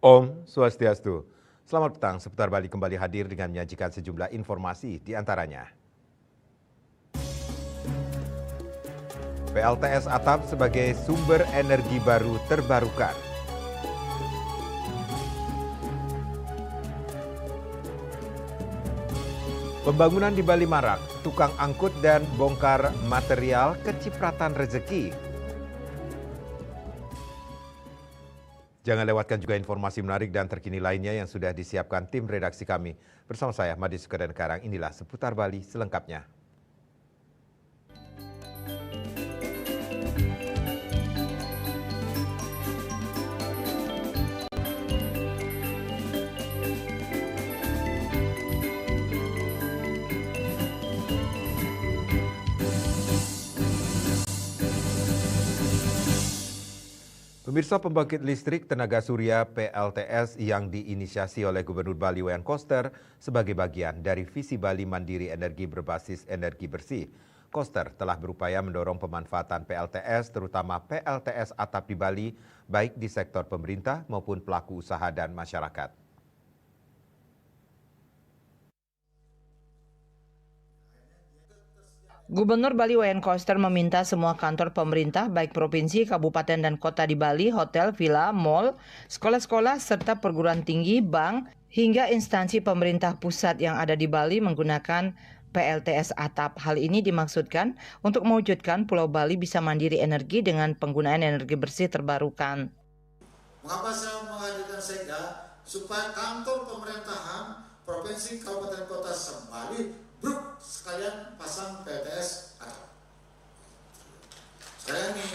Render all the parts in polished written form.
Om Swastiastu. Selamat petang, Seputar Bali kembali hadir dengan menyajikan sejumlah informasi di antaranya. PLTS atap sebagai sumber energi baru terbarukan. Pembangunan di Bali marak, tukang angkut dan bongkar material kecipratan rezeki. Jangan lewatkan juga informasi menarik dan terkini lainnya yang sudah disiapkan tim redaksi kami. Bersama saya, Madi Sukadan Karang, inilah Seputar Bali selengkapnya. Pemirsa, pembangkit listrik tenaga surya PLTS yang diinisiasi oleh Gubernur Bali Wayan Koster sebagai bagian dari visi Bali Mandiri Energi berbasis energi bersih. Koster telah berupaya mendorong pemanfaatan PLTS, terutama PLTS atap di Bali, baik di sektor pemerintah maupun pelaku usaha dan masyarakat. Gubernur Bali Wayan Koster meminta semua kantor pemerintah baik provinsi, kabupaten, dan kota di Bali, hotel, villa, mal, sekolah-sekolah, serta perguruan tinggi, bank, hingga instansi pemerintah pusat yang ada di Bali menggunakan PLTS atap. Hal ini dimaksudkan untuk mewujudkan Pulau Bali bisa mandiri energi dengan penggunaan energi bersih terbarukan. Mengapa saya menghadirkan Sekda? Supaya kantor pemerintahan, provinsi, kabupaten, kota se-Bali Bruk sekalian pasang PLTS atap. Saya nih,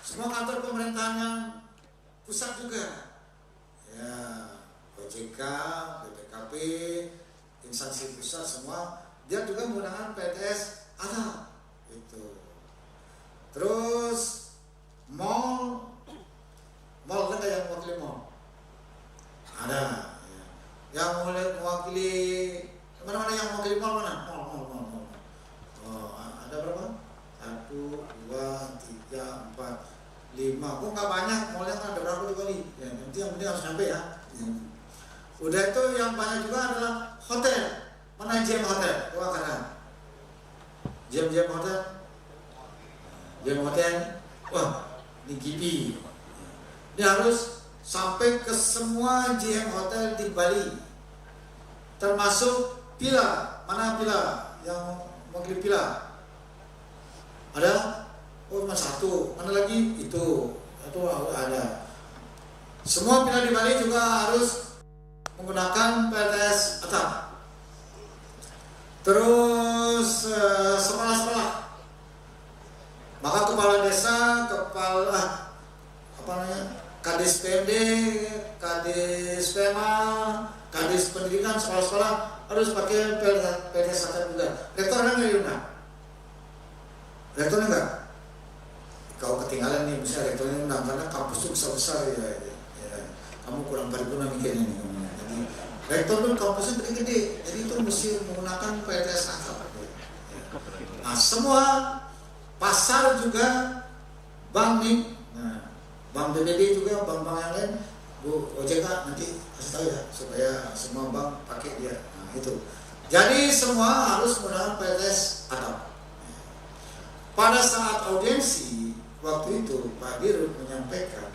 semua kantor pemerintahannya pusat juga, ya OJK, BPKP, instansi pusat semua, dia juga menggunakan PLTS atap. Itu. Terus mall ada yang mewakili mall, ada. Yang mulai mewakili mana-mana yang mewakili mall mana? Mall. Oh, ada berapa? 1, 2, 3, 4, 5. Kok nggak banyak? Mallnya kan ada berapa di Bali? Ya, nanti yang penting harus sampai ya. Udah itu yang banyak juga adalah hotel. Mana JM Hotel? Coba katakan. JM Hotel. JM Hotel. Wah, ini Gibi. Ini harus sampai ke semua JM Hotel di Bali, termasuk Pila. Mana Pila? Yang mewakili Pila? Ada? Oh, cuma satu. Mana lagi? Itu ada. Semua Pila di Bali juga harus menggunakan PLTS atap. Terus sekolah-sekolah. Maka kepala desa, Kadis PMD, Kadis PMA, Kadis Pendidikan, sekolah-sekolah harus pakai PLTS atap juga. Rektor ada nggak Yuna? Rektornya nggak? Kau ketinggalan nih, misalnya rektornya undang karena kampus itu besar-besar ya. Kamu kurang paripurna mikirnya nih. Jadi rektor tuh kampusnya gede-gede, jadi itu mesti menggunakan PLTS atap. Nah, semua pasar juga, bank nih. Bank BBD juga, bank-bank yang lain, Bu OJK nanti kasih tahu ya, supaya semua bank pakai dia. Nah, itu. Jadi semua harus menggunakan PLTS atap. Pada saat audiensi waktu itu Pak Dirut menyampaikan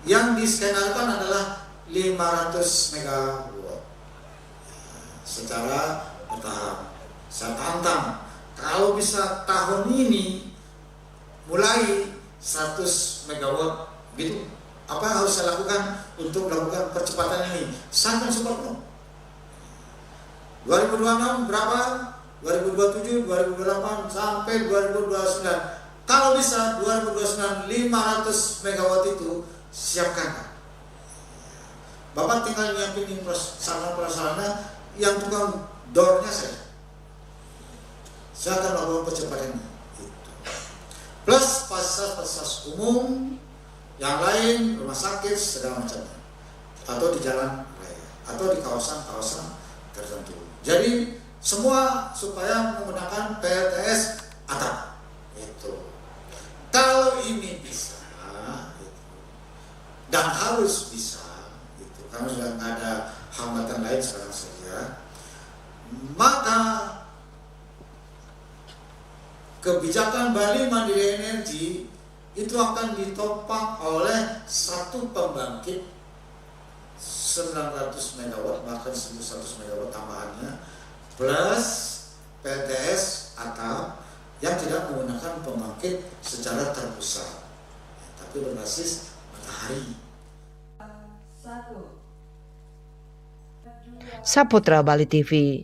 yang diskenarkan adalah 500 MW secara bertahap. Saya tantang kalau bisa tahun ini mulai 100 MW gitu. Apa yang harus saya lakukan untuk melakukan percepatan ini? Saya akan support. 2026 berapa? 2027, 2028 sampai 2029. Kalau bisa 2029 500 MW itu siapkan. Bapak tinggal nyiapin sarana-prasarana yang tukang dornya saya akan melakukan percepatannya. Plus fasilitas umum yang lain, rumah sakit segala macam, atau di jalan raya, atau di kawasan-kawasan tertentu. Jadi semua supaya menggunakan PLTS atap. Itu. Kalau ini bisa, harus bisa, gitu. Karena sudah nggak ada hambatan lain sekarang saja. Maka kebijakan Bali Mandiri Energi itu akan ditopang oleh satu pembangkit 900 MW, bahkan 1.100 MW tambahannya, plus PLTS atau yang tidak menggunakan pembangkit secara terpusat, tapi berbasis matahari. Saputra Bali TV.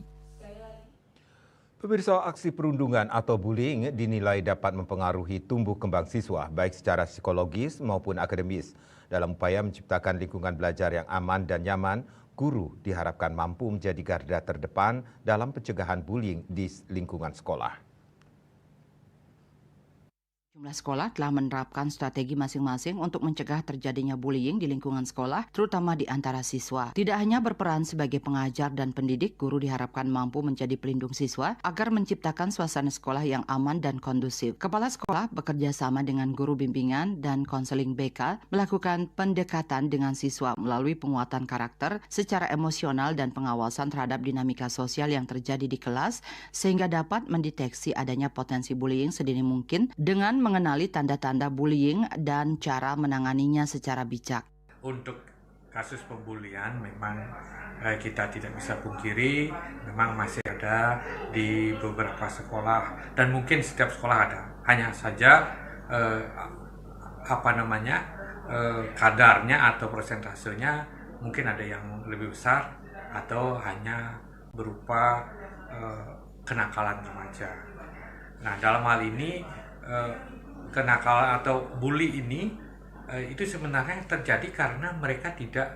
Pemirsa, aksi perundungan atau bullying dinilai dapat mempengaruhi tumbuh kembang siswa baik secara psikologis maupun akademis. Dalam upaya menciptakan lingkungan belajar yang aman dan nyaman, guru diharapkan mampu menjadi garda terdepan dalam pencegahan bullying di lingkungan sekolah. Jumlah sekolah telah menerapkan strategi masing-masing untuk mencegah terjadinya bullying di lingkungan sekolah, terutama di antara siswa. Tidak hanya berperan sebagai pengajar dan pendidik, guru diharapkan mampu menjadi pelindung siswa agar menciptakan suasana sekolah yang aman dan kondusif. Kepala sekolah bekerja sama dengan guru bimbingan dan konseling BK melakukan pendekatan dengan siswa melalui penguatan karakter secara emosional dan pengawasan terhadap dinamika sosial yang terjadi di kelas sehingga dapat mendeteksi adanya potensi bullying sedini mungkin dengan mengenali tanda-tanda bullying dan cara menanganinya secara bijak. Untuk kasus pembulian memang kita tidak bisa pungkiri, memang masih ada di beberapa sekolah dan mungkin setiap sekolah ada. Hanya saja kadarnya atau persentasenya mungkin ada yang lebih besar atau hanya berupa kenakalan remaja. Nah, dalam hal ini kenakalan atau bully ini itu sebenarnya terjadi karena mereka tidak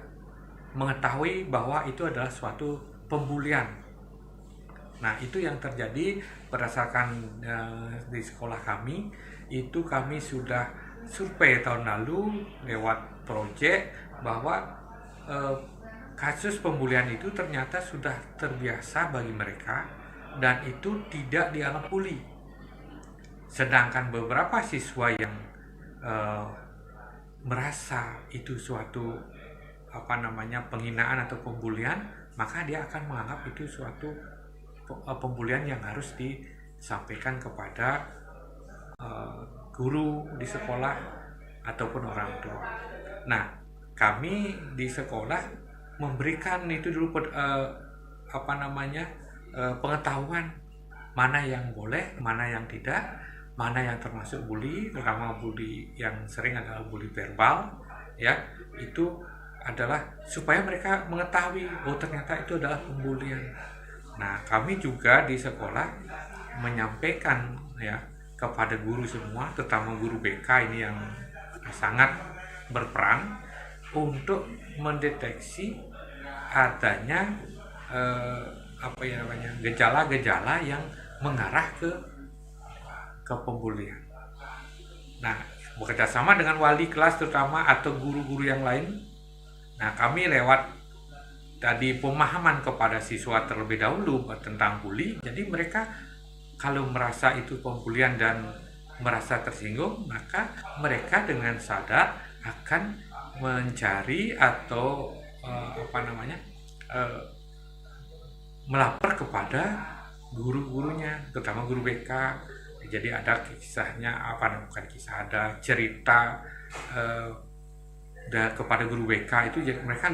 mengetahui bahwa itu adalah suatu pembulian. Nah, itu yang terjadi berdasarkan di sekolah kami, itu kami sudah survei tahun lalu lewat proyek bahwa kasus pembulian itu ternyata sudah terbiasa bagi mereka dan itu tidak dianggap bully. Sedangkan beberapa siswa yang merasa itu suatu penghinaan atau pembulian, maka dia akan menganggap itu suatu pembulian yang harus disampaikan kepada guru di sekolah ataupun orang tua. Nah, kami di sekolah memberikan itu dulu pengetahuan mana yang boleh, mana yang tidak, mana yang termasuk bully, terutama bully yang sering adalah bully verbal, ya, itu adalah supaya mereka mengetahui bahwa ternyata itu adalah pembulian. Nah, kami juga di sekolah menyampaikan ya kepada guru semua, terutama guru BK ini yang sangat berperan untuk mendeteksi adanya gejala-gejala yang mengarah ke pembulian. Nah, bekerja sama dengan wali kelas terutama atau guru-guru yang lain. Nah, kami lewat tadi pemahaman kepada siswa terlebih dahulu tentang bully. Jadi mereka kalau merasa itu pembulian dan merasa tersinggung, maka mereka dengan sadar akan mencari atau melapor kepada guru-gurunya, terutama guru BK. Jadi ada kisahnya, ada cerita kepada guru BK itu, jadi mereka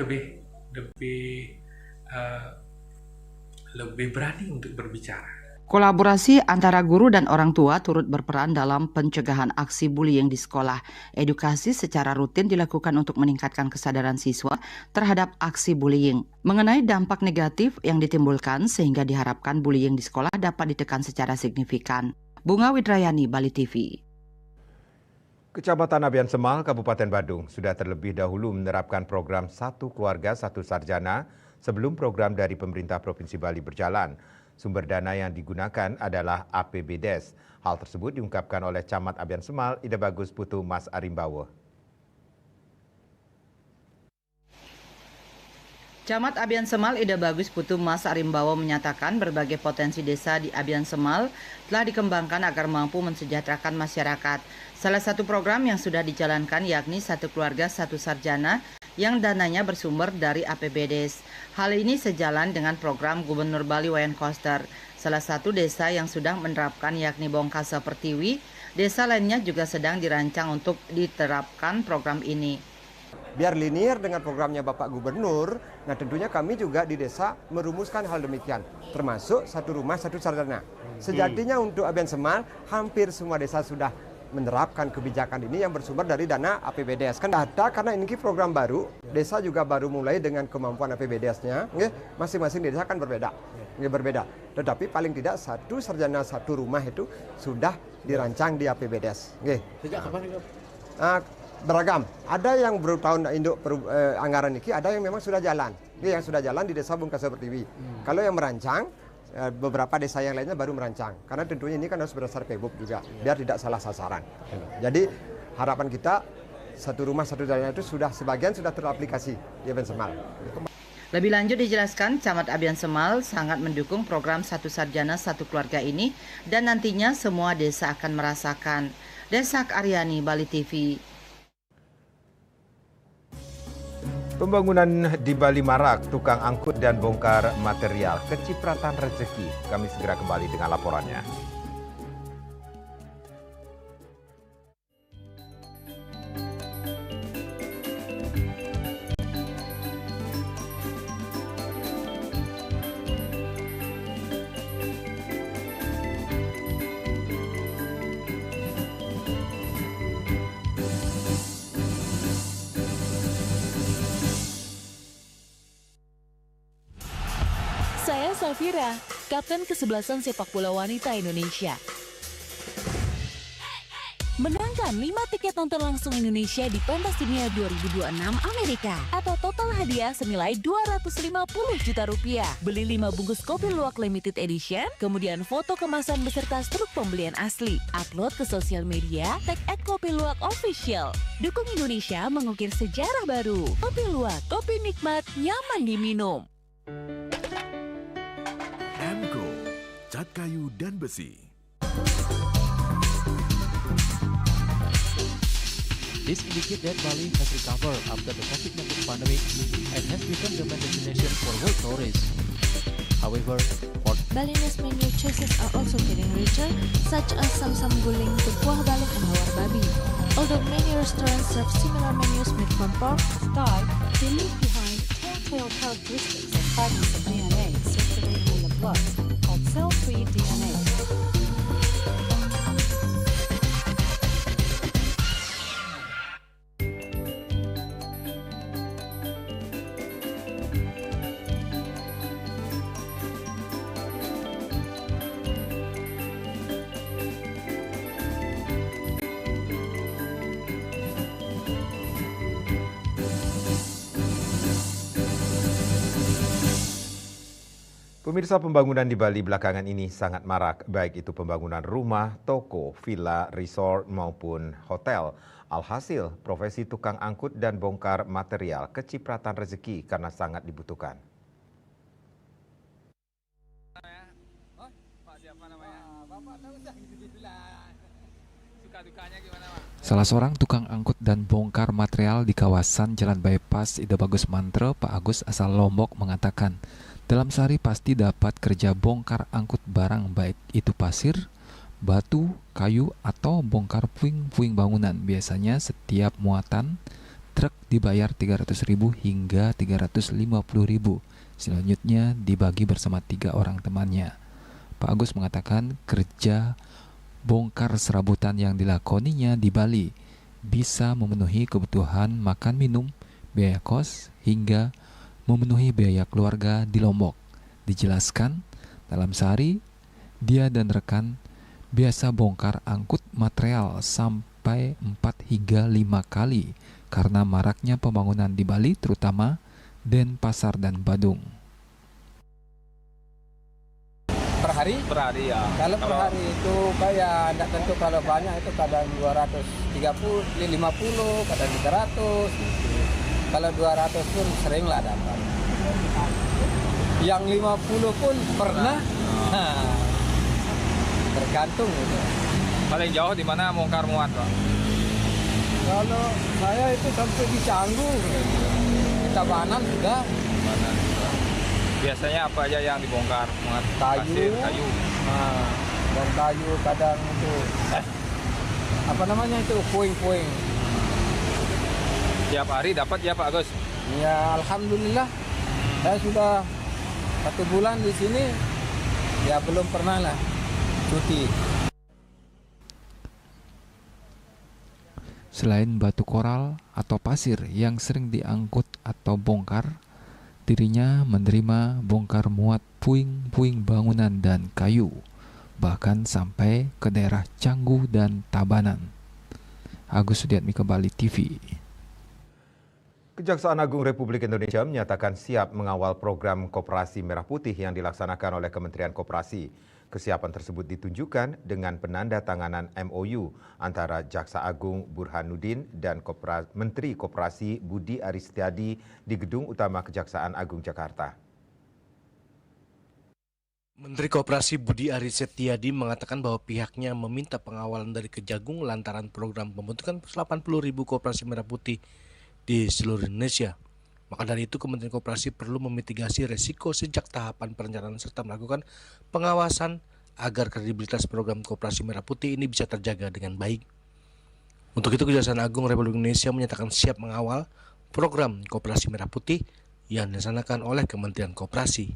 lebih berani untuk berbicara. Kolaborasi antara guru dan orang tua turut berperan dalam pencegahan aksi bullying di sekolah. Edukasi secara rutin dilakukan untuk meningkatkan kesadaran siswa terhadap aksi bullying, mengenai dampak negatif yang ditimbulkan sehingga diharapkan bullying di sekolah dapat ditekan secara signifikan. Bunga Widrayani, Bali TV. Kecamatan Abian Semal, Kabupaten Badung sudah terlebih dahulu menerapkan program Satu Keluarga Satu Sarjana sebelum program dari pemerintah Provinsi Bali berjalan. Sumber dana yang digunakan adalah APBDes. Hal tersebut diungkapkan oleh Camat Abian Semal, Ida Bagus Putu Mas Arimbawo. Camat Abian Semal Ida Bagus Putu Mas Arimbawo menyatakan berbagai potensi desa di Abian Semal telah dikembangkan agar mampu mensejahterakan masyarakat. Salah satu program yang sudah dijalankan yakni Satu Keluarga Satu Sarjana yang dananya bersumber dari APBDes. Hal ini sejalan dengan program Gubernur Bali Wayan Koster. Salah satu desa yang sudah menerapkan yakni Bongkasa Pertiwi, desa lainnya juga sedang dirancang untuk diterapkan program ini. Biar linear dengan programnya Bapak Gubernur, nah tentunya kami juga di desa merumuskan hal demikian, termasuk satu rumah satu sarjana. Sejatinya untuk Abian Semal, hampir semua desa sudah menerapkan kebijakan ini yang bersumber dari dana APBDes. Kan data karena ini program baru, desa juga baru mulai dengan kemampuan APBDes-nya, masing-masing desa kan berbeda. Tetapi paling tidak satu sarjana satu rumah itu sudah dirancang di APBDes. Sejak kapan itu? Beragam. Ada yang baru tahun induk anggaran ini, ada yang memang sudah jalan. Yang sudah jalan di desa Bongkasa Pertiwi. Kalau yang merancang, beberapa desa yang lainnya baru merancang. Karena tentunya ini kan harus berdasar PBUP juga, biar tidak salah sasaran. Jadi harapan kita satu rumah satu jalan itu sebagian sudah teraplikasi di Abian Semal. Lebih lanjut dijelaskan, Camat Abian Semal sangat mendukung program Satu Sarjana Satu Keluarga ini dan nantinya semua desa akan merasakan. Desak Aryani, Bali TV. Pembangunan di Bali marak, tukang angkut dan bongkar material, kecipratan rezeki. Kami segera kembali dengan laporannya. Saya Safira, kapten kesebelasan sepak bola wanita Indonesia. Menangkan 5 tiket nonton langsung Indonesia di Pentas Dunia 2026 Amerika atau total hadiah senilai Rp250 juta. Beli 5 bungkus kopi luwak limited edition, kemudian foto kemasan beserta struk pembelian asli. Upload ke sosial media, tag @kopiluwak_official. Dukung Indonesia mengukir sejarah baru. Kopi Luwak, kopi nikmat, nyaman diminum. Emco, cat kayu dan besi. This indicates that Bali has recovered after the COVID-19 pandemic and has become the main destination for world tourists. However, Balinese menu choices are also getting richer, such as Sam-Sam Guling, Kuah Balung, and Hawar Babi. Although many restaurants serve similar menus made from pork, style, they leave behind telltale characteristics of fragments of DNA circulating in the blood, called cell-free DNA. Pemirsa, pembangunan di Bali belakangan ini sangat marak, baik itu pembangunan rumah, toko, villa, resort maupun hotel. Alhasil, profesi tukang angkut dan bongkar material kecipratan rezeki karena sangat dibutuhkan. Salah seorang tukang angkut dan bongkar material di kawasan Jalan Bypass Ida Bagus Mantre, Pak Agus asal Lombok mengatakan, dalam sehari pasti dapat kerja bongkar angkut barang baik itu pasir, batu, kayu, atau bongkar puing-puing bangunan. Biasanya setiap muatan truk dibayar Rp300.000 hingga Rp350.000. Selanjutnya dibagi bersama 3 orang temannya. Pak Agus mengatakan kerja bongkar serabutan yang dilakoninya di Bali bisa memenuhi kebutuhan makan minum, biaya kos, hingga memenuhi biaya keluarga di Lombok. Dijelaskan, dalam sehari, dia dan rekan biasa bongkar angkut material sampai 4 hingga 5 kali karena maraknya pembangunan di Bali, terutama Denpasar dan Badung. Per hari? Per hari ya. Kalau per hari itu kayak tidak tentu, kalau banyak itu kadang 230, 50, kadang 300. Kalau 200 pun sering lah dapat. Yang 50 pun pernah. Tergantung gitu. Paling jauh di mana bongkar muat, Pak? Kalau saya itu sampai di Canggu. Tabanan sudah. Biasanya apa aja yang dibongkar? Kayu. Kayu. Nah, dan kayu kadang itu apa namanya itu puing-puing. Tiap hari dapat ya Pak Agus? Ya alhamdulillah. Saya sudah 1 bulan di sini. Ya belum pernah lah cuti. Selain batu koral atau pasir yang sering diangkut atau bongkar, dirinya menerima bongkar muat puing-puing bangunan dan kayu, bahkan sampai ke daerah Canggu dan Tabanan. Agus Sudiatmika, Bali TV. Kejaksaan Agung Republik Indonesia menyatakan siap mengawal program Koperasi Merah Putih yang dilaksanakan oleh Kementerian Koperasi. Kesiapan tersebut ditunjukkan dengan penandatanganan MOU antara Jaksa Agung Burhanuddin dan Menteri Koperasi Budi Aristiadi di Gedung Utama Kejaksaan Agung Jakarta. Menteri Koperasi Budi Aristiadi mengatakan bahwa pihaknya meminta pengawalan dari Kejagung lantaran program pembentukan 80.000 koperasi merah putih di seluruh Indonesia. Maka dari itu Kementerian Koperasi perlu memitigasi resiko sejak tahapan perencanaan serta melakukan pengawasan agar kredibilitas program Koperasi Merah Putih ini bisa terjaga dengan baik. Untuk itu Kejaksaan Agung Republik Indonesia menyatakan siap mengawal program Koperasi Merah Putih yang dilaksanakan oleh Kementerian Koperasi.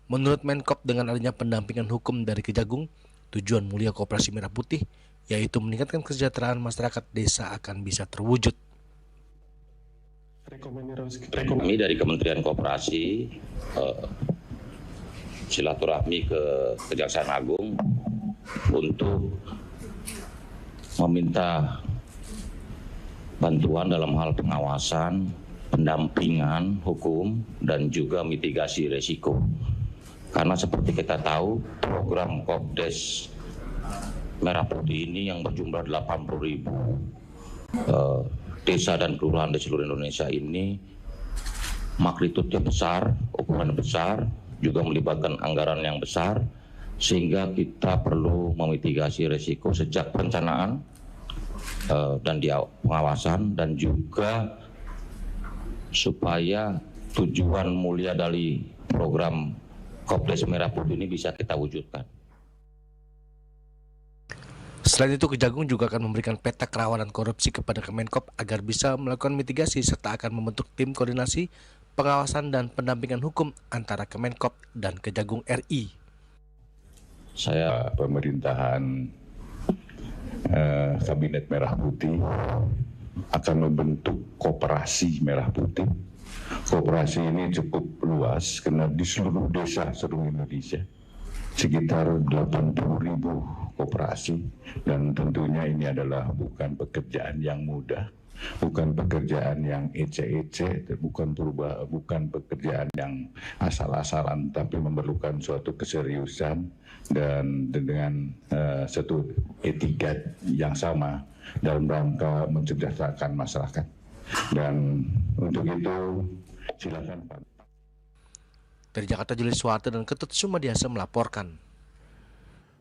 Menurut Menkop, dengan adanya pendampingan hukum dari Kejagung, tujuan mulia Koperasi Merah Putih yaitu meningkatkan kesejahteraan masyarakat desa akan bisa terwujud. Kami dari Kementerian Koperasi silaturahmi ke Kejaksaan Agung untuk meminta bantuan dalam hal pengawasan, pendampingan hukum, dan juga mitigasi resiko. Karena seperti kita tahu, program Kopdes Merah Putih ini yang berjumlah 80.000 desa dan kelurahan di seluruh Indonesia ini magnitudenya besar, ukuran besar, juga melibatkan anggaran yang besar, sehingga kita perlu memitigasi risiko sejak perencanaan dan di pengawasan, dan juga supaya tujuan mulia dari program Kopdes Merah Putih ini bisa kita wujudkan. Selain itu, Kejagung juga akan memberikan peta kerawanan korupsi kepada Kemenkop agar bisa melakukan mitigasi serta akan membentuk tim koordinasi, pengawasan, dan pendampingan hukum antara Kemenkop dan Kejagung RI. Saya pemerintahan Kabinet Merah Putih akan membentuk Koperasi Merah Putih. Koperasi ini cukup luas karena di seluruh desa seluruh Indonesia. Sekitar 80.000 koperasi, dan tentunya ini adalah bukan pekerjaan yang mudah, bukan pekerjaan yang ece-ece, bukan pekerjaan yang asal-asalan, tapi memerlukan suatu keseriusan dan dengan satu etika yang sama dalam rangka mensejahterakan masyarakat. Dan untuk itu silakan Pak. Dari Jakarta, Julius Suwarte dan Ketut Sumadiasa melaporkan.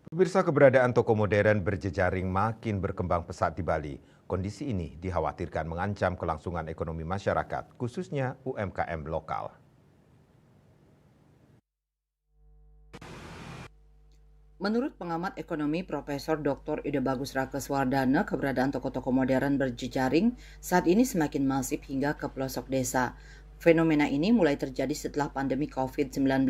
Pemirsa, keberadaan toko modern berjejaring makin berkembang pesat di Bali. Kondisi ini dikhawatirkan mengancam kelangsungan ekonomi masyarakat, khususnya UMKM lokal. Menurut pengamat ekonomi Profesor Dr. Ida Bagus Rakeswardana, keberadaan toko-toko modern berjejaring saat ini semakin masif hingga ke pelosok desa. Fenomena ini mulai terjadi setelah pandemi COVID-19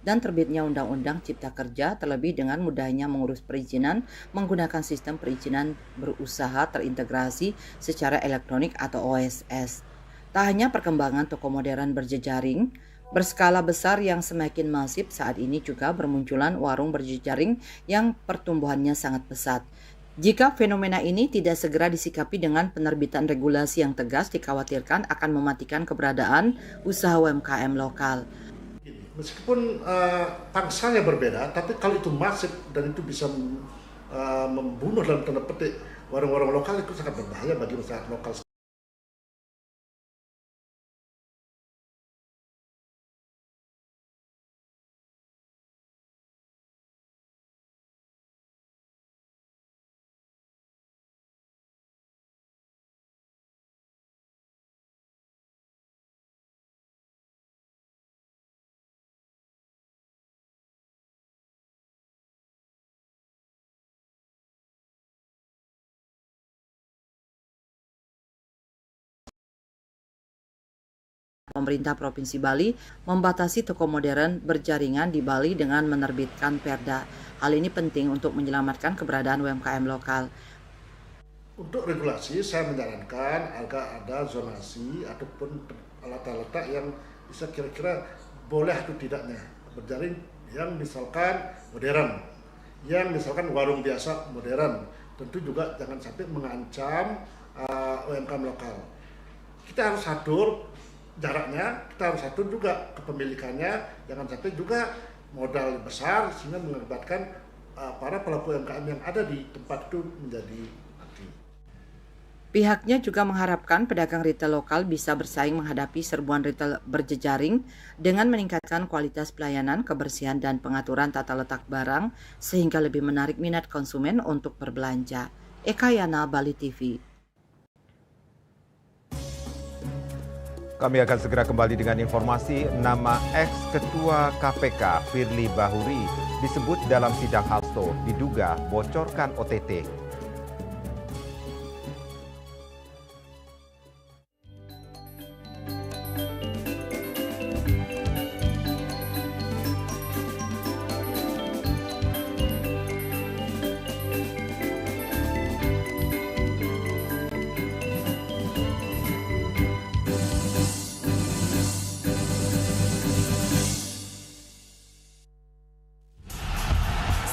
dan terbitnya Undang-Undang Cipta Kerja, terlebih dengan mudahnya mengurus perizinan menggunakan sistem perizinan berusaha terintegrasi secara elektronik atau OSS. Tak hanya perkembangan toko modern berjejaring berskala besar yang semakin masif, saat ini juga bermunculan warung berjejaring yang pertumbuhannya sangat pesat. Jika fenomena ini tidak segera disikapi dengan penerbitan regulasi yang tegas, dikhawatirkan akan mematikan keberadaan usaha UMKM lokal. Meskipun pangsanya berbeda, tapi kalau itu masif dan itu bisa membunuh dalam tanda petik warung-warung lokal, itu sangat berbahaya bagi masyarakat lokal. pemerintah Provinsi Bali membatasi toko modern berjaringan di Bali dengan menerbitkan perda. Hal ini penting untuk menyelamatkan keberadaan UMKM lokal. Untuk regulasi, saya menyarankan agar ada zonasi ataupun letak-letak yang bisa kira-kira boleh atau tidaknya berjaring, yang misalkan modern, yang misalkan warung biasa modern. Tentu juga jangan sampai mengancam UMKM lokal. Kita harus atur jaraknya, kita harus atur juga kepemilikannya, jangan sampai juga modal besar sehingga mengakibatkan para pelaku UMKM yang ada di tempat itu menjadi mati. Pihaknya juga mengharapkan pedagang retail lokal bisa bersaing menghadapi serbuan retail berjejaring dengan meningkatkan kualitas pelayanan, kebersihan, dan pengaturan tata letak barang sehingga lebih menarik minat konsumen untuk berbelanja. Eka Yana, Bali TV. Kami akan segera kembali dengan informasi. Nama ex-ketua KPK Firly Bahuri disebut dalam sidang Hasto diduga bocorkan OTT.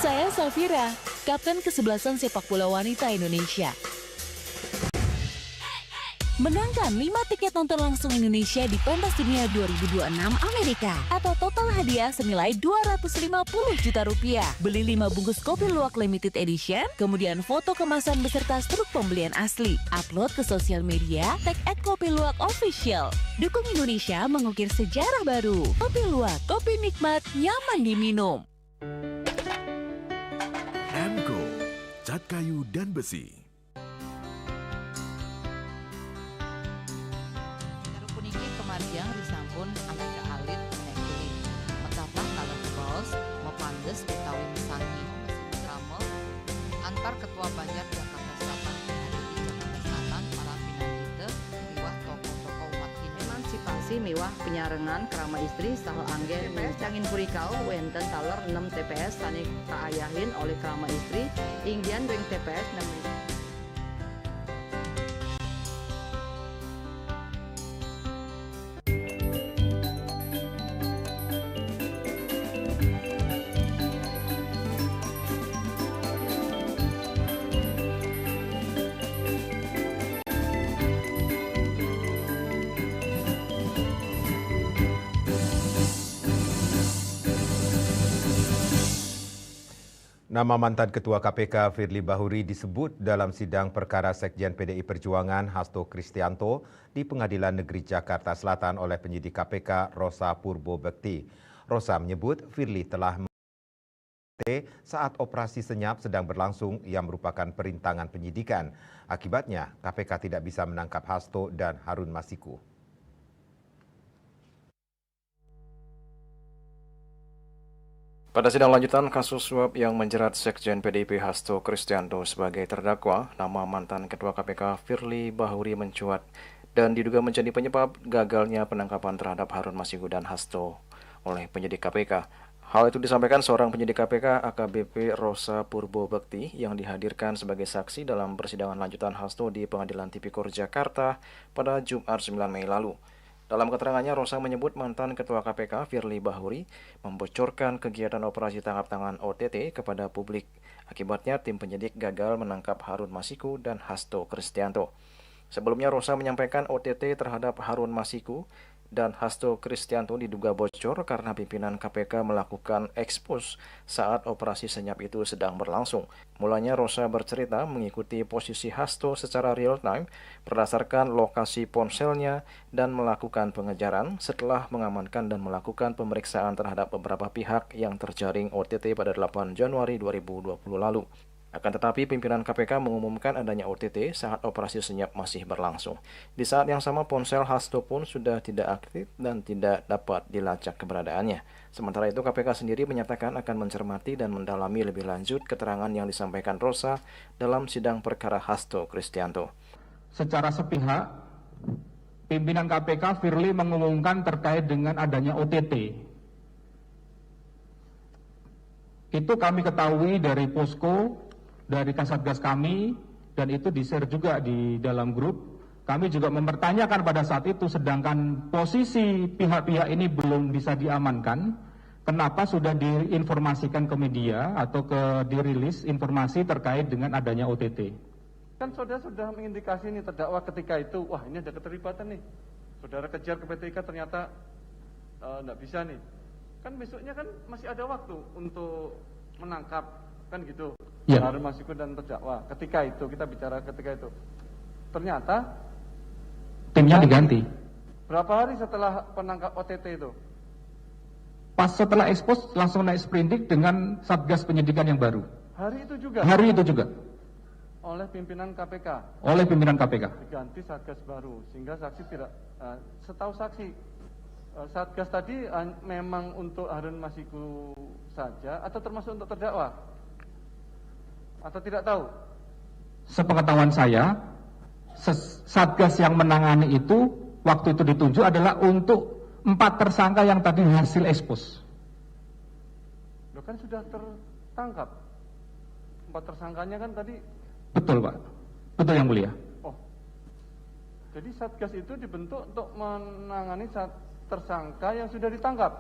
Saya Safira, Kapten Kesebelasan Sepak Bola Wanita Indonesia. Menangkan 5 tiket nonton langsung Indonesia di Pentas Dunia 2026 Amerika atau total hadiah senilai 250 juta rupiah. Beli 5 bungkus kopi luwak limited edition, kemudian foto kemasan beserta struk pembelian asli. Upload ke sosial media, tag @kopiluwak_official. Dukung Indonesia mengukir sejarah baru. Kopi Luwak, kopi nikmat, nyaman diminum. Amco, cat kayu dan besi. Puniki kemargiang disampun angkat ke alit nek kulit. Metapah kalah bos, mepandes utawi misangi. Kamel antar ketua Banjar Jakarta Selatan hari di Jakarta Selatan para pinangite miwah tokoh-tokoh umat Hindu emansipasi miwah penyarengan kerama istri saha anggen TPS Cangin Purikau wenten taler 6 TPS sane kaayahin oleh kerama istri ingdian ring TPS 6. Nama mantan Ketua KPK Firly Bahuri disebut dalam sidang perkara Sekjen PDI Perjuangan Hasto Kristianto di Pengadilan Negeri Jakarta Selatan oleh penyidik KPK Rosa Purbo Bekti. Rosa menyebut Firly telah saat operasi senyap sedang berlangsung yang merupakan perintangan penyidikan. Akibatnya KPK tidak bisa menangkap Hasto dan Harun Masiku. Pada sidang lanjutan kasus suap yang menjerat Sekjen PDIP Hasto Kristianto sebagai terdakwa, nama mantan Ketua KPK Firly Bahuri mencuat dan diduga menjadi penyebab gagalnya penangkapan terhadap Harun Masiku dan Hasto oleh penyidik KPK. Hal itu disampaikan seorang penyidik KPK AKBP Rosa Purbo Bekti yang dihadirkan sebagai saksi dalam persidangan lanjutan Hasto di Pengadilan Tipikor Jakarta pada Jumat 9 Mei lalu. Dalam keterangannya, Rosa menyebut mantan Ketua KPK Firly Bahuri membocorkan kegiatan operasi tangkap tangan OTT kepada publik. Akibatnya, tim penyidik gagal menangkap Harun Masiku dan Hasto Kristianto. Sebelumnya, Rosa menyampaikan OTT terhadap Harun Masiku dan Hasto Kristianto diduga bocor karena pimpinan KPK melakukan ekspos saat operasi senyap itu sedang berlangsung. Mulanya Rosa bercerita mengikuti posisi Hasto secara real time berdasarkan lokasi ponselnya dan melakukan pengejaran setelah mengamankan dan melakukan pemeriksaan terhadap beberapa pihak yang terjaring OTT pada 8 Januari 2020 lalu. Akan tetapi pimpinan KPK mengumumkan adanya OTT saat operasi senyap masih berlangsung. Di saat yang sama ponsel Hasto pun sudah tidak aktif dan tidak dapat dilacak keberadaannya. Sementara itu KPK sendiri menyatakan akan mencermati dan mendalami lebih lanjut keterangan yang disampaikan Rosa dalam sidang perkara Hasto Kristianto. Secara sepihak, pimpinan KPK Firly mengumumkan terkait dengan adanya OTT. Itu kami ketahui dari posko, dari Kasatgas kami, dan itu di-share juga di dalam grup. Kami juga mempertanyakan pada saat itu, sedangkan posisi pihak-pihak ini belum bisa diamankan, kenapa sudah diinformasikan ke media atau dirilis informasi terkait dengan adanya OTT? Kan saudara sudah mengindikasi nih terdakwa ketika itu, wah ini ada keterlibatan nih. Saudara kejar ke PTK ternyata nggak bisa nih. Kan besoknya kan masih ada waktu untuk menangkap, kan gitu. Ya. Harun Masiku dan terdakwa. Ketika itu, kita bicara ketika itu. Ternyata timnya diganti. Berapa hari setelah penangkap OTT itu? Pas setelah ekspos langsung naik sprindik dengan Satgas Penyidikan yang baru. Hari itu juga? Hari itu juga. Oleh pimpinan KPK? Oleh pimpinan KPK. Diganti Satgas baru, sehingga saksi tidak, setahu saksi, Satgas tadi memang untuk Harun Masiku saja, atau termasuk untuk terdakwa? Atau tidak tahu? Sepengetahuan saya, Satgas yang menangani itu waktu itu ditunjuk adalah untuk 4 tersangka yang tadi hasil ekspos. Loh kan sudah tertangkap 4 tersangkanya kan tadi. Betul Pak, betul yang mulia. Oh, jadi Satgas itu dibentuk untuk menangani tersangka yang sudah ditangkap.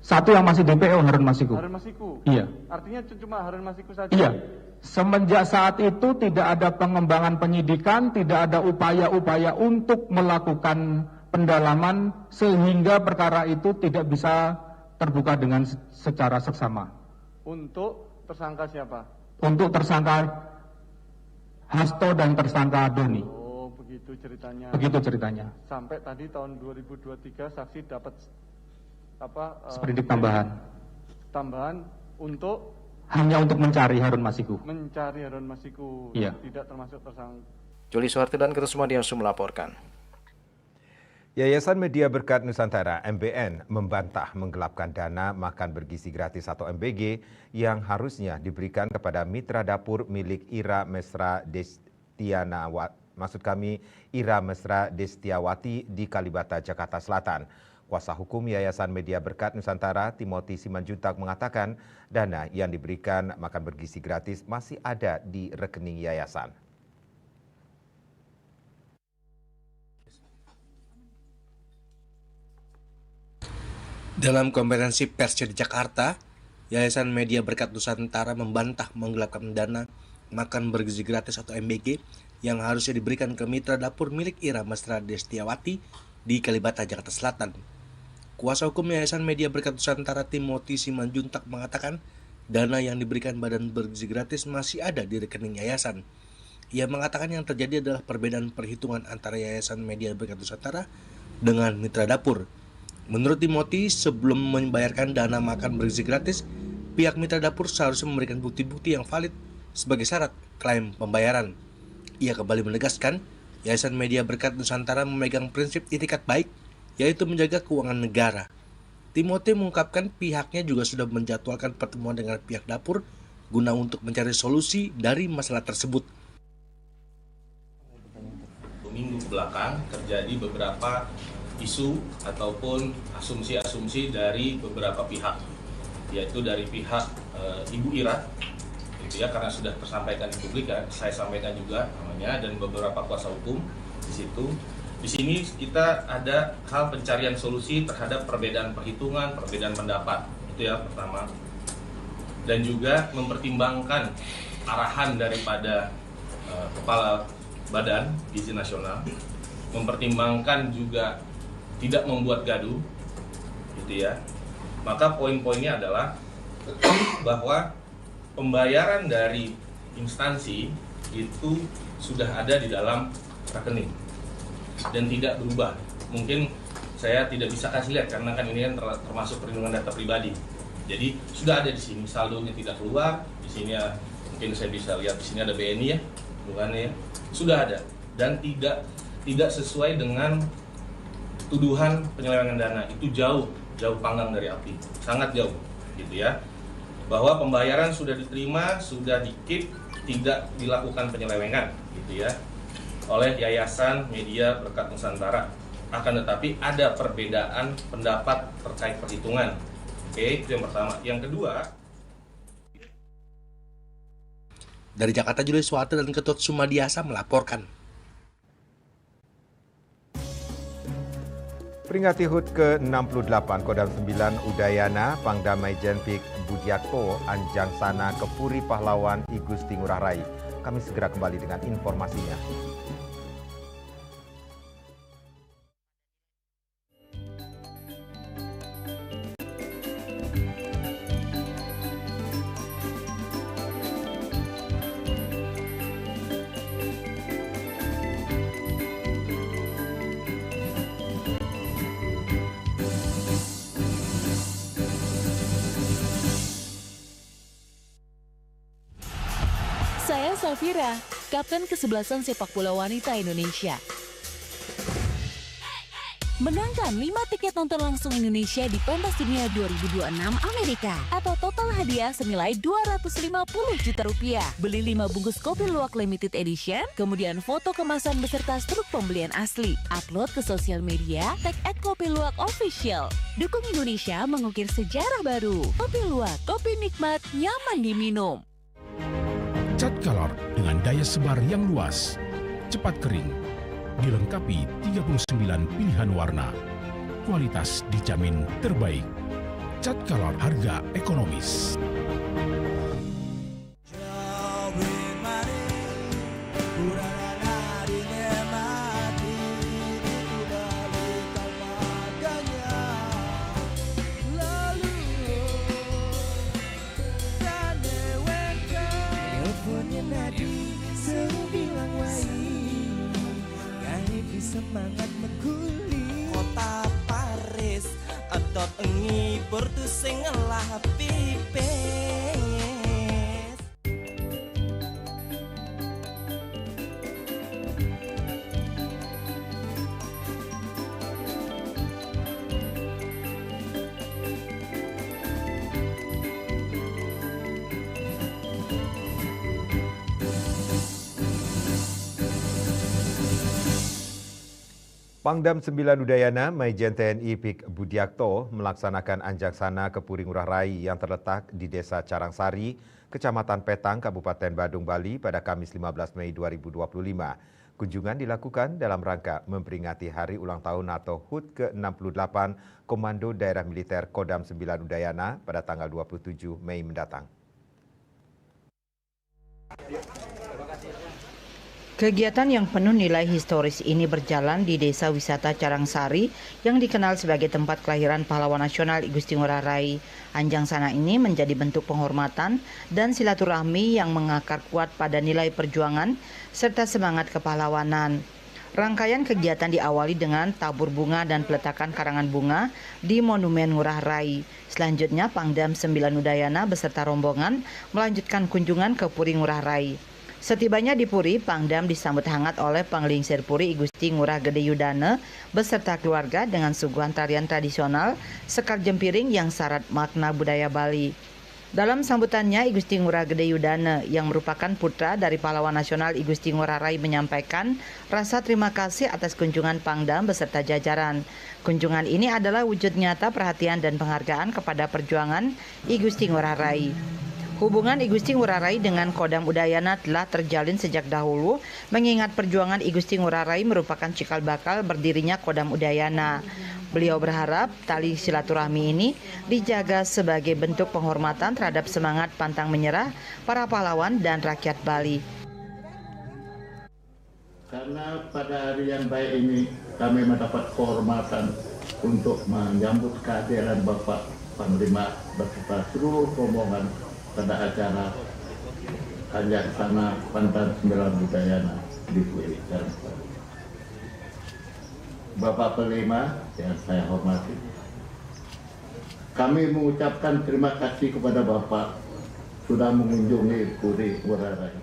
Satu yang masih DPO Harun Masiku. Harun Masiku. Iya. Artinya cuma Harun Masiku saja. Iya. Semenjak saat itu tidak ada pengembangan penyidikan, tidak ada upaya-upaya untuk melakukan pendalaman sehingga perkara itu tidak bisa terbuka dengan secara seksama. Untuk tersangka siapa? Untuk tersangka Hasto dan tersangka Doni. Oh, begitu ceritanya. Begitu ceritanya. Sampai tadi tahun 2023 saksi dapat apa? Sprindik tambahan. Tambahan untuk hanya untuk mencari Harun Masiku. Mencari Harun Masiku. Iya. Tidak termasuk tersangka. Joli Suharti dan Ketusmadiansu melaporkan. Yayasan Media Berkat Nusantara (MBN) membantah menggelapkan dana makan bergizi gratis atau MBG yang harusnya diberikan kepada mitra dapur milik Ira Mesra Destiawati di Kalibata, Jakarta Selatan. Kuasa hukum Yayasan Media Berkat Nusantara, Timothy Simanjuntak, mengatakan dana yang diberikan makan bergizi gratis masih ada di rekening yayasan. Dalam konferensi persnya di Jakarta, Yayasan Media Berkat Nusantara membantah menggelapkan dana makan bergizi gratis atau MBG yang harusnya diberikan ke mitra dapur milik Ira Mesra Destiawati di Kalibata, Jakarta Selatan. Kuasa hukum Yayasan Media Berkat Nusantara, Timothy Simanjuntak, mengatakan dana yang diberikan badan bergizi gratis masih ada di rekening yayasan. Ia mengatakan yang terjadi adalah perbedaan perhitungan antara Yayasan Media Berkat Nusantara dengan mitra dapur. Menurut Timothy, sebelum membayarkan dana makan bergizi gratis, pihak mitra dapur seharusnya memberikan bukti-bukti yang valid sebagai syarat klaim pembayaran. Ia kembali menegaskan, Yayasan Media Berkat Nusantara memegang prinsip itikat baik, yaitu menjaga keuangan negara. Timothy mengungkapkan pihaknya juga sudah menjadwalkan pertemuan dengan pihak dapur guna untuk mencari solusi dari masalah tersebut. Minggu belakang terjadi beberapa isu ataupun asumsi-asumsi dari beberapa pihak, yaitu dari pihak Ibu Ira, gitu ya, karena sudah tersampaikan di publik, ya, saya sampaikan juga namanya, dan beberapa kuasa hukum di situ. Di sini kita ada hal pencarian solusi terhadap perbedaan perhitungan, perbedaan pendapat, itu ya pertama, dan juga mempertimbangkan arahan daripada Kepala Badan Gizi Nasional, mempertimbangkan juga tidak membuat gaduh, gitu ya. Maka poin-poinnya adalah bahwa pembayaran dari instansi itu sudah ada di dalam rekening dan tidak berubah. Mungkin saya tidak bisa kasih lihat karena kan ini kan termasuk perlindungan data pribadi. Jadi sudah ada di sini, saldonya tidak keluar. Di sini ya, mungkin saya bisa lihat di sini ada BNI ya, bukannya ya. Sudah ada dan tidak sesuai dengan tuduhan penyelewengan dana. Itu jauh panggang dari api, sangat jauh, gitu ya. Bahwa pembayaran sudah diterima, sudah di-keep, tidak dilakukan penyelewengan, gitu ya, oleh Yayasan Media Berkat Nusantara. Akan tetapi ada perbedaan pendapat terkait perhitungan. Oke, itu yang pertama. Yang kedua, dari Jakarta, Julius Wate dan Ketut Sumadiasa melaporkan. Peringati HUT ke-68 Kodam 9 Udayana, Pangdam Maijen Pik Budiakto, Anjang Sana Kepuri Pahlawan I Gusti Ngurah Rai. Kami segera kembali dengan informasinya. Saya Safira, Kapten Kesebelasan Sepak Bola Wanita Indonesia. Menangkan 5 tiket nonton langsung Indonesia di Pentas Dunia 2026 Amerika atau total hadiah senilai 250 juta rupiah. Beli 5 bungkus kopi luwak limited edition, kemudian foto kemasan beserta struk pembelian asli. Upload ke sosial media, tag @kopiluwak_official. Dukung Indonesia mengukir sejarah baru. Kopi Luwak, kopi nikmat, nyaman diminum. Cat Color dengan daya sebar yang luas, cepat kering, dilengkapi 39 pilihan warna. Kualitas dijamin terbaik. Cat Color harga ekonomis. Semangat meguli kota Paris edot engi portu sing ngelah pipes. Pangdam 9 Udayana, Maijen TNI Pik Budiakto melaksanakan Anjaksana Kepuri Ngurah Rai yang terletak di Desa Carangsari, Kecamatan Petang, Kabupaten Badung, Bali pada Kamis 15 Mei 2025. Kunjungan dilakukan dalam rangka memperingati hari ulang tahun atau HUT ke-68 Komando Daerah Militer Kodam 9 Udayana pada tanggal 27 Mei mendatang. Kegiatan yang penuh nilai historis ini berjalan di Desa Wisata Carangsari yang dikenal sebagai tempat kelahiran pahlawan nasional I Gusti Ngurah Rai. Anjangsana ini menjadi bentuk penghormatan dan silaturahmi yang mengakar kuat pada nilai perjuangan serta semangat kepahlawanan. Rangkaian kegiatan diawali dengan tabur bunga dan peletakan karangan bunga di Monumen Ngurah Rai. Selanjutnya Pangdam 9 Udayana beserta rombongan melanjutkan kunjungan ke Puri Ngurah Rai. Setibanya di Puri, Pangdam disambut hangat oleh Panglingsir Puri I Gusti Ngurah Gede Yudana beserta keluarga dengan suguhan tarian tradisional Sekar Jempiring yang syarat makna budaya Bali. Dalam sambutannya, I Gusti Ngurah Gede Yudana yang merupakan putra dari pahlawan nasional I Gusti Ngurah Rai menyampaikan rasa terima kasih atas kunjungan Pangdam beserta jajaran. Kunjungan ini adalah wujud nyata perhatian dan penghargaan kepada perjuangan I Gusti Ngurah Rai. Hubungan I Gusti Ngurah Rai dengan Kodam Udayana telah terjalin sejak dahulu, mengingat perjuangan I Gusti Ngurah Rai merupakan cikal bakal berdirinya Kodam Udayana. Beliau berharap tali silaturahmi ini dijaga sebagai bentuk penghormatan terhadap semangat pantang menyerah para pahlawan dan rakyat Bali. Karena pada hari yang baik ini kami mendapat kehormatan untuk menyambut kehadiran Bapak Panglima beserta seluruh rombongan pada acara Anjaksana Pangdam 9 Udayana di Puri Carangsari. Bapak Panglima yang saya hormati, kami mengucapkan terima kasih kepada Bapak sudah mengunjungi Puri Ngurah Rai.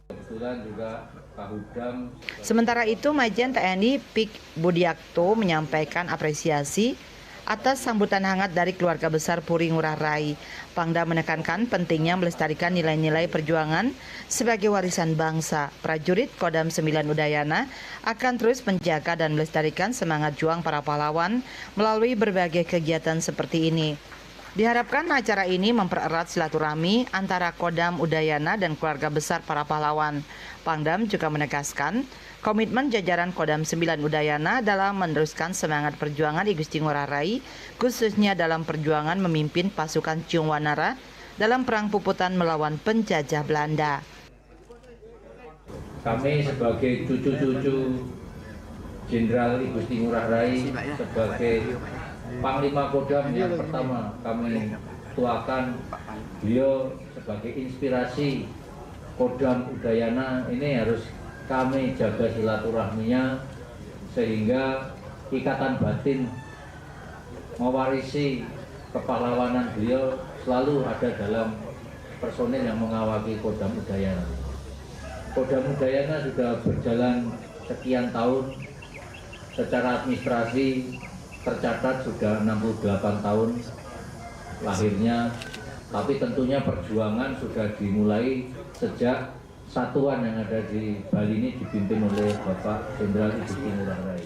Kebetulan juga Pak Hudam. Sementara itu, Maijen TNI Pik Budiakto menyampaikan apresiasi atas sambutan hangat dari keluarga besar Puri Ngurah Rai. Pangdam menekankan pentingnya melestarikan nilai-nilai perjuangan sebagai warisan bangsa. Prajurit Kodam 9 Udayana akan terus menjaga dan melestarikan semangat juang para pahlawan melalui berbagai kegiatan seperti ini. Diharapkan acara ini mempererat silaturahmi antara Kodam Udayana dan keluarga besar para pahlawan. Pangdam juga menegaskan komitmen jajaran Kodam 9 Udayana dalam meneruskan semangat perjuangan I Gusti Ngurah Rai, khususnya dalam perjuangan memimpin pasukan Ciung Wanara dalam perang puputan melawan penjajah Belanda. Kami sebagai cucu-cucu Jenderal I Gusti Ngurah Rai, sebagai Panglima Kodam yang pertama kami tuakan, beliau sebagai inspirasi Kodam Udayana ini harus kami jaga silaturahminya sehingga ikatan batin mewarisi kepahlawanan beliau selalu ada dalam personil yang mengawaki Kodam Udayana. Kodam Udayana sudah berjalan sekian tahun, secara administrasi tercatat sudah 68 tahun lahirnya, tapi tentunya perjuangan sudah dimulai sejak satuan yang ada di Bali ini dipimpin oleh Bapak Jenderal I Gusti Ngurah Rai.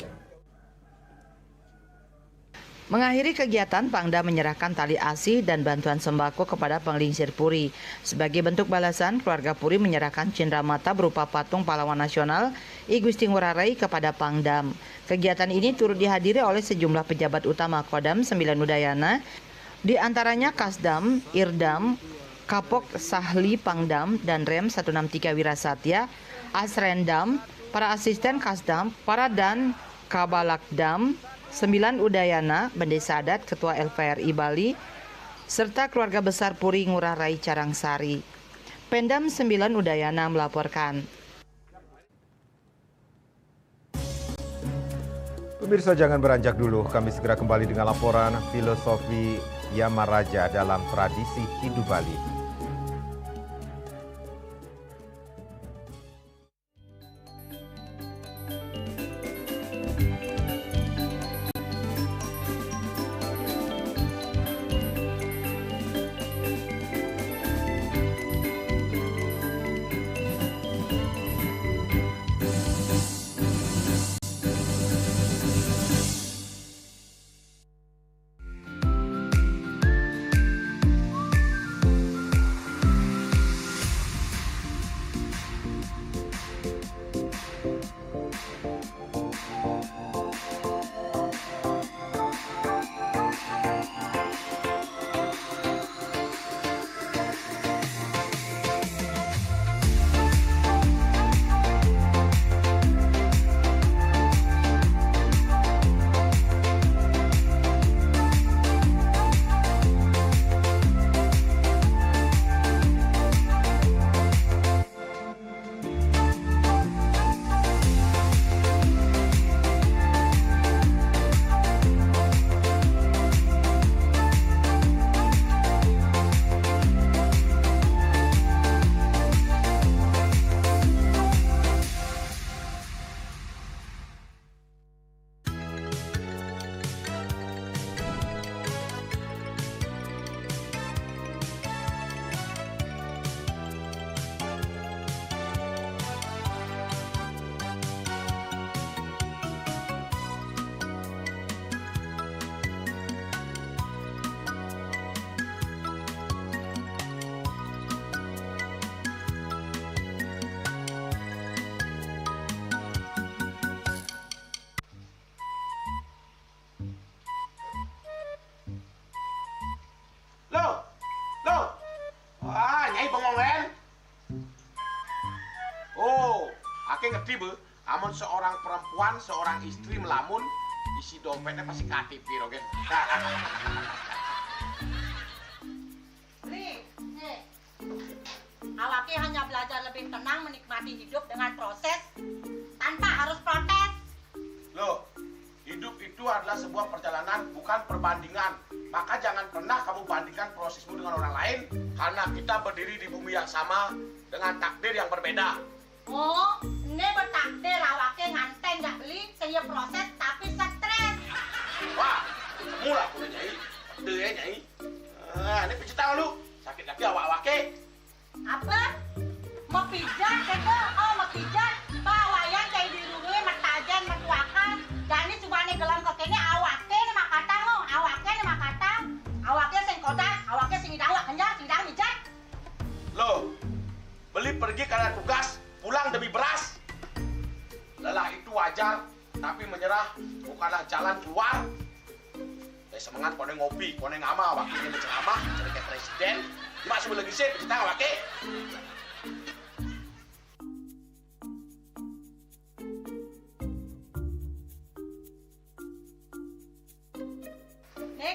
Mengakhiri kegiatan, Pangdam menyerahkan tali asih dan bantuan sembako kepada penglingsir Puri. Sebagai bentuk balasan, keluarga Puri menyerahkan cenderamata berupa patung pahlawan nasional I Gusti Ngurah Rai kepada Pangdam. Kegiatan ini turut dihadiri oleh sejumlah pejabat utama Kodam 9 Udayana, di antaranya Kasdam, Irdam, Kapok Sahli Pangdam, dan Rem 163 Wirasatya, Asrendam, para asisten Kasdam, para dan Kabalakdam 9 Udayana, Bendesa Adat, Ketua LVRI Bali, serta keluarga besar Puri Ngurah Rai Carangsari. Pendam 9 Udayana melaporkan. Pemirsa jangan beranjak dulu, kami segera kembali dengan laporan filosofi Yamaraja dalam tradisi hidup Bali. ngerti be, amun seorang perempuan, seorang istri melamun, isi dompetnya pasti KTP, oke? Awake hanya belajar lebih tenang menikmati hidup dengan proses tanpa harus protes. Loh, hidup itu adalah sebuah perjalanan, bukan perbandingan. Maka jangan pernah kamu bandingkan prosesmu dengan orang lain, karena kita berdiri di bumi yang sama dengan takdir yang berbeda. Oh, ini bertakdir awake nganten gak beli, saya proses tapi stres. Wah, semula aku Tapi menyerah bukanlah jalan keluar. Semangat kone ngopi, kone ngama, wakilnya berceramah, jadi kayak presiden. Cuma sebelum lagi sih, kita nggak wakil.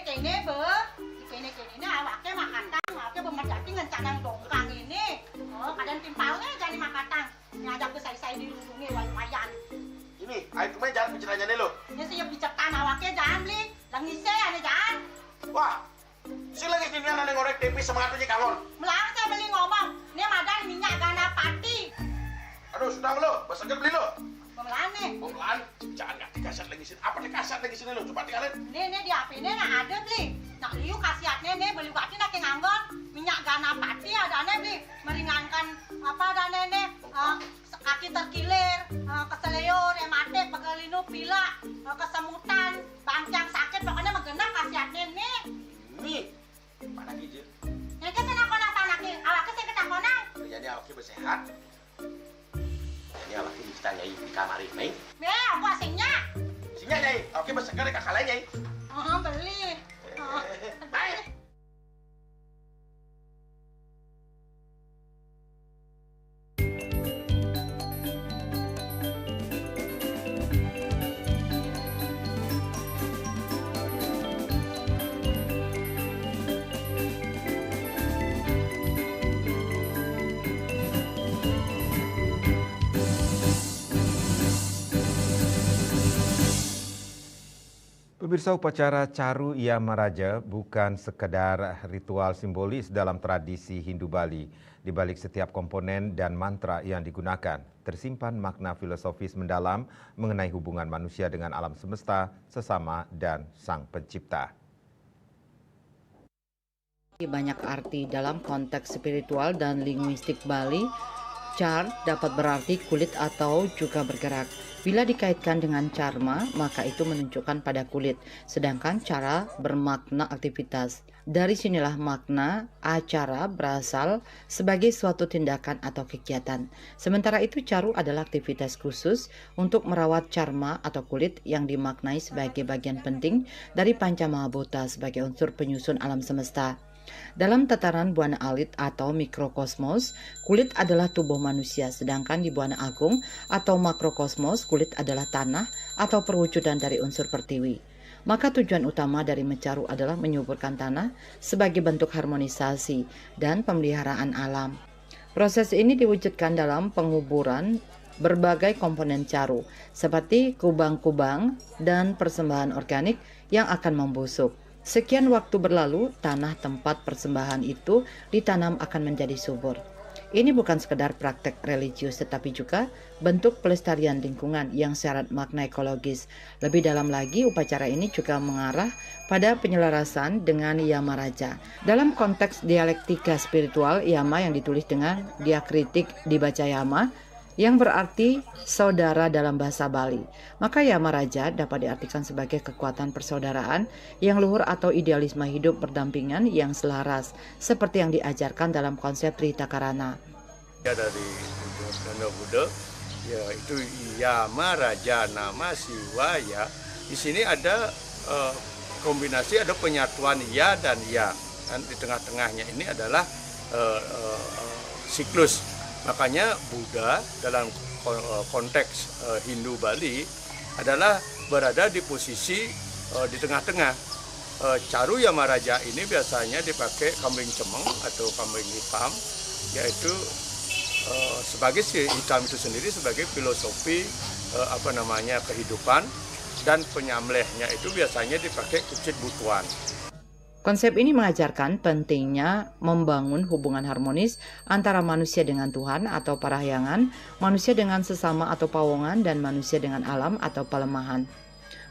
Kene be, kene ini awaknya makatang, awaknya bermedati ngencanang dongkang ini. Oh, kadang timpalnya jadi makatang, ngajak ke saya dirundungi lumayan. Ini, ayo kemana jangan bicaranya nih lo. Ini siap bicekan awaknya jangan beli, langise ane jangan. Wah, si lagi sini ada ngorek tempe semangat aja kangon. Melang saya beli ngomong, ini madan minyak gana pati. Aduh, sudah lo, beseger beli lo. Pemelaan nih. Pemelaan, jangan nggak dikasat lagi sini. Apa dikasat lagi sini lo? Coba tinggalin. Nih di HP ini nggak ada beli. Nak liu kasihatnya nih beli bati nak nganggon minyak gana pati ada nih beli meringankan apa ada nih kaki terkilir, keseleur, mate, pegelinu, pila, kesemutan, bangcang sakit pokoknya menggenap kasihatnya nih. Nih, mana gigi? Ini kan saya nak anaknya, awaknya saya ketakonan. Jadi awaknya bersehat. Ini awaknya kita nyai di kamar ini. Aku asingnya. Asingnya nyai, awaknya berseger kakak lain nyai. Beli. Baik. Pemirsa, upacara Caru Yamaraja bukan sekedar ritual simbolis dalam tradisi Hindu Bali. Di balik setiap komponen dan mantra yang digunakan, tersimpan makna filosofis mendalam mengenai hubungan manusia dengan alam semesta, sesama, dan Sang Pencipta. Banyak arti dalam konteks spiritual dan linguistik Bali. Char dapat berarti kulit atau juga bergerak. Bila dikaitkan dengan charma, maka itu menunjukkan pada kulit, sedangkan cara bermakna aktivitas. Dari sinilah makna acara berasal sebagai suatu tindakan atau kegiatan. Sementara itu caru adalah aktivitas khusus untuk merawat charma atau kulit yang dimaknai sebagai bagian penting dari Panca Mahabhuta sebagai unsur penyusun alam semesta. Dalam tataran Buana Alit atau mikrokosmos, kulit adalah tubuh manusia, sedangkan di Buana Agung atau makrokosmos, kulit adalah tanah atau perwujudan dari unsur pertiwi. Maka tujuan utama dari mencaru adalah menyuburkan tanah sebagai bentuk harmonisasi dan pemeliharaan alam. Proses ini diwujudkan dalam penguburan berbagai komponen caru, seperti kubang-kubang dan persembahan organik yang akan membusuk. Sekian waktu berlalu, tanah tempat persembahan itu ditanam akan menjadi subur. Ini bukan sekedar praktek religius, tetapi juga bentuk pelestarian lingkungan yang syarat makna ekologis. Lebih dalam lagi, upacara ini juga mengarah pada penyelarasan dengan Yamaraja. Dalam konteks dialektika spiritual, Yama yang ditulis dengan diakritik dibaca Yama, yang berarti saudara dalam bahasa Bali. Maka Yamaraja dapat diartikan sebagai kekuatan persaudaraan yang luhur atau idealisme hidup berdampingan yang selaras, seperti yang diajarkan dalam konsep Trita Karana. Ya, dari Nanda Buddha, ya itu Yamaraja, nama Siwa ya. Di sini ada kombinasi, ada penyatuan ya dan ya. Dan di tengah-tengahnya ini adalah siklus. Makanya Buddha dalam konteks Hindu Bali adalah berada di posisi di tengah-tengah. Caru Yamaraja ini biasanya dipakai kambing cemeng atau kambing hitam, yaitu sebagai si hitam itu sendiri sebagai filosofi kehidupan, dan penyamlehnya itu biasanya dipakai kucit butuan. Konsep ini mengajarkan pentingnya membangun hubungan harmonis antara manusia dengan Tuhan atau parahyangan, manusia dengan sesama atau pawongan, dan manusia dengan alam atau pelemahan.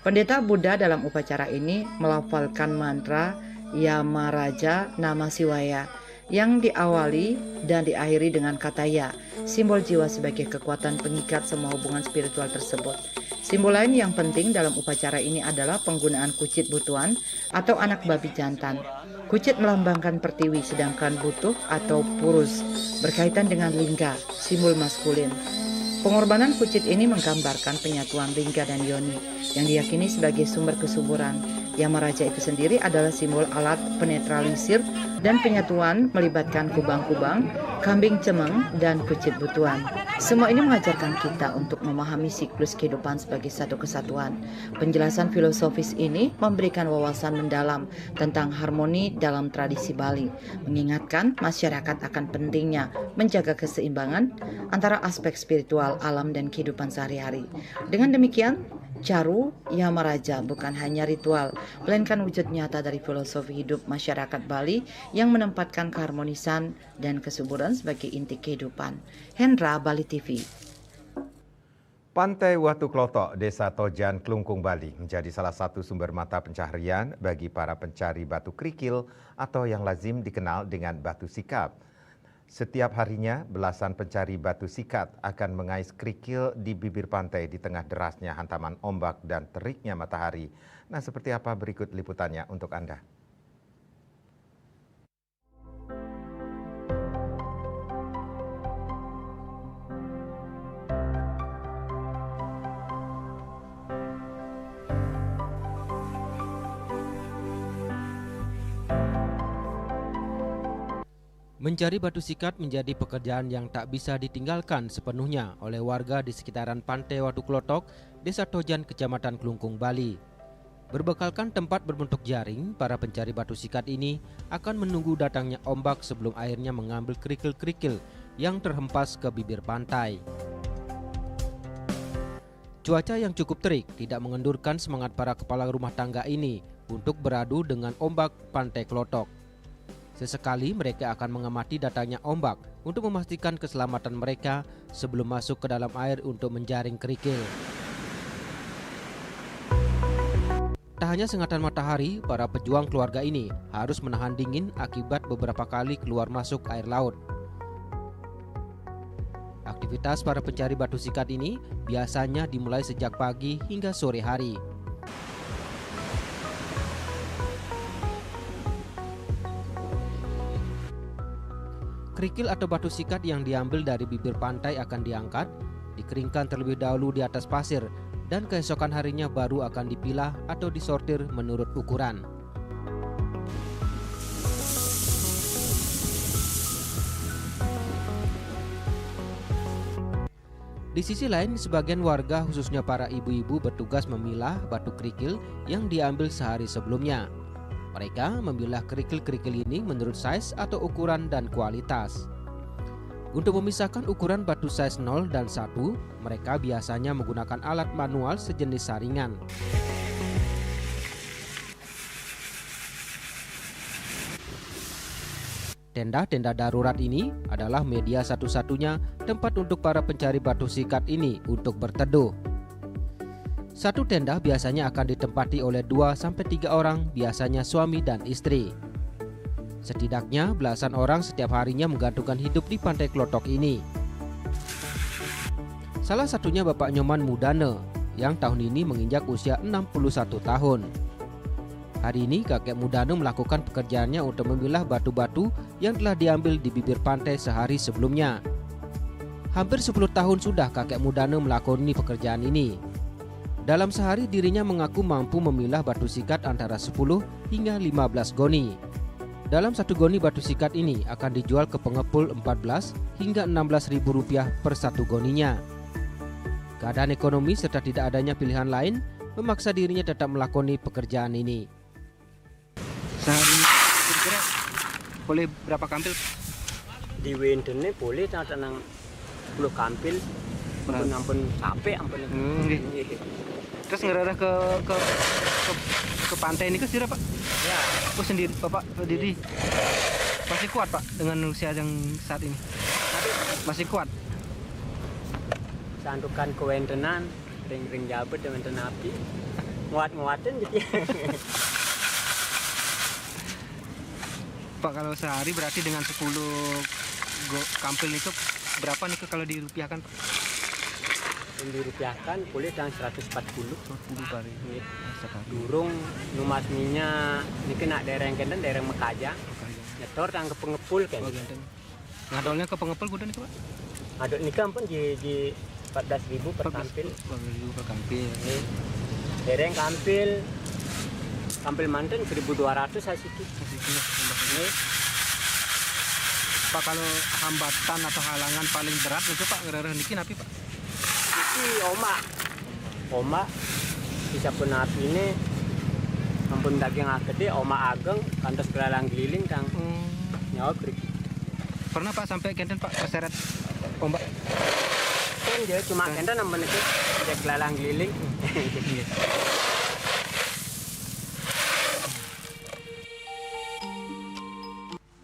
Pendeta Buddha dalam upacara ini melafalkan mantra Yamaraja Nama Siwaya yang diawali dan diakhiri dengan kata ya, simbol jiwa sebagai kekuatan pengikat semua hubungan spiritual tersebut. Simbol lain yang penting dalam upacara ini adalah penggunaan kucit butuan atau anak babi jantan. Kucit melambangkan pertiwi, sedangkan butuh atau purus berkaitan dengan lingga, simbol maskulin. Pengorbanan Kucit ini menggambarkan penyatuan Lingga dan Yoni yang diyakini sebagai sumber kesuburan. Yamaraja itu sendiri adalah simbol alat penetralisir dan penyatuan melibatkan kubang-kubang, kambing cemeng, dan kucit butuan. Semua ini mengajarkan kita untuk memahami siklus kehidupan sebagai satu kesatuan. Penjelasan filosofis ini memberikan wawasan mendalam tentang harmoni dalam tradisi Bali, mengingatkan masyarakat akan pentingnya menjaga keseimbangan antara aspek spiritual, alam, dan kehidupan sehari-hari. Dengan demikian, Caru Yamaraja bukan hanya ritual, melainkan wujud nyata dari filosofi hidup masyarakat Bali yang menempatkan keharmonisan dan kesuburan sebagai inti kehidupan. Hendra, Bali TV. Pantai Watu Klotok, Desa Tojan, Klungkung, Bali menjadi salah satu sumber mata pencaharian bagi para pencari batu kerikil atau yang lazim dikenal dengan batu sikap. Setiap harinya, belasan pencari batu sikat akan mengais kerikil di bibir pantai di tengah derasnya hantaman ombak dan teriknya matahari. Nah, seperti apa berikut liputannya untuk Anda. Mencari batu sikat menjadi pekerjaan yang tak bisa ditinggalkan sepenuhnya oleh warga di sekitaran Pantai Watu Klotok, Desa Tojan, Kecamatan Klungkung, Bali. Berbekalkan tempat berbentuk jaring, para pencari batu sikat ini akan menunggu datangnya ombak sebelum akhirnya mengambil kerikil-kerikil yang terhempas ke bibir pantai. Cuaca yang cukup terik tidak mengendurkan semangat para kepala rumah tangga ini untuk beradu dengan ombak Pantai Klotok. Sesekali mereka akan mengamati datangnya ombak untuk memastikan keselamatan mereka sebelum masuk ke dalam air untuk menjaring kerikil. Tak hanya sengatan matahari, para pejuang keluarga ini harus menahan dingin akibat beberapa kali keluar masuk air laut. Aktivitas para pencari batu sikat ini biasanya dimulai sejak pagi hingga sore hari. Kerikil atau batu sikat yang diambil dari bibir pantai akan diangkat, dikeringkan terlebih dahulu di atas pasir, dan keesokan harinya baru akan dipilah atau disortir menurut ukuran. Di sisi lain, sebagian warga khususnya para ibu-ibu bertugas memilah batu kerikil yang diambil sehari sebelumnya. Mereka memilah kerikil-kerikil ini menurut size atau ukuran dan kualitas. Untuk memisahkan ukuran batu size 0 dan 1, mereka biasanya menggunakan alat manual sejenis saringan. Tenda-tenda darurat ini adalah media satu-satunya tempat untuk para pencari batu sikat ini untuk berteduh. Satu tenda biasanya akan ditempati oleh 2-3 orang, biasanya suami dan istri. Setidaknya belasan orang setiap harinya menggantungkan hidup di Pantai Klotok ini. Salah satunya Bapak Nyoman Mudane yang tahun ini menginjak usia 61 tahun. Hari ini kakek Mudane melakukan pekerjaannya untuk memilah batu-batu yang telah diambil di bibir pantai sehari sebelumnya. Hampir 10 tahun sudah kakek Mudane melakoni pekerjaan ini. Dalam sehari dirinya mengaku mampu memilah batu sikat antara 10 hingga 15 goni. Dalam satu goni batu sikat ini akan dijual ke pengepul 14 hingga 16 ribu rupiah per satu goninya. Keadaan ekonomi serta tidak adanya pilihan lain memaksa dirinya tetap melakoni pekerjaan ini. Sehari kira-kira boleh berapa kampil? Di Wendene boleh tenang 10 kampil. Ampun capek ampun. Terus ngerarah ke pantai ini ke sira Pak? Ya. Oh sendiri Bapak sendiri. Masih kuat Pak dengan usia yang saat ini? Masih kuat. Sandukan kewentenan, ring-ring jabet dengan tenapi. Muat-muatin gitu ya. Pak kalau sehari berarti dengan 10 kampil itu berapa nih kalau dirupiahkan Pak? Dirupiahkan boleh dengan 140 kali. Durung numas minyak niki nak dereng kenten dereng Mekaja. Nyetor tang ke pengepul kan. Ngadolnya ke pengepul kudu niku Pak. Adol nika ampun di 14.000 per kampil. 14.000 per kampil. Ini dereng kampil manten 1.200 asiki. Ini Pak, kalau hambatan atau halangan paling berat itu Pak ngerereh niki napi Pak? Iki oma bisa pun api ini ampun daging gede oma ageng kantos kelalang keliling kang nyawa pergi. Pernah Pak sampai kenten Pak keseret ombak? Kan dia cuma kenten ampun itu dia kelalang keliling.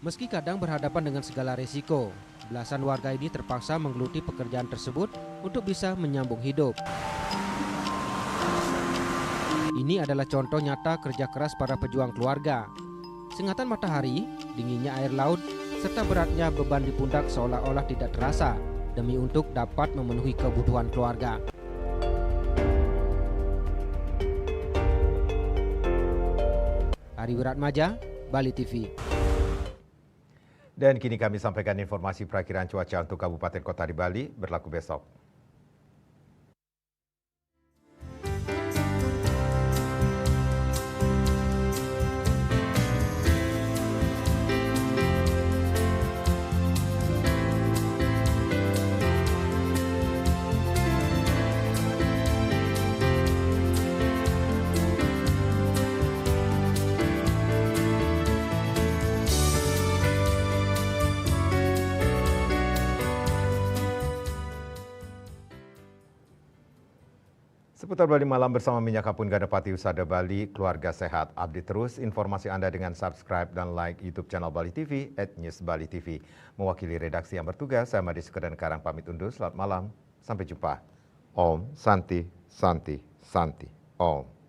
Meski kadang berhadapan dengan segala risiko, belasan warga ini terpaksa menggeluti pekerjaan tersebut untuk bisa menyambung hidup. Ini adalah contoh nyata kerja keras para pejuang keluarga. Sengatan matahari, dinginnya air laut, serta beratnya beban di pundak seolah-olah tidak terasa demi untuk dapat memenuhi kebutuhan keluarga. Ari Wiratmaja, Bali TV. Dan kini kami sampaikan informasi perakiraan cuaca untuk Kabupaten Kota di Bali berlaku besok. Seputar Bali Malam bersama Minyak Kapun Gandapati Usada Bali, keluarga sehat. Update terus informasi Anda dengan subscribe dan like YouTube channel Bali TV @newsbali.tv. Mewakili redaksi yang bertugas, saya Madi Sukadan Karang pamit undur. Selamat malam, sampai jumpa. Om Santi Santi Santi Om.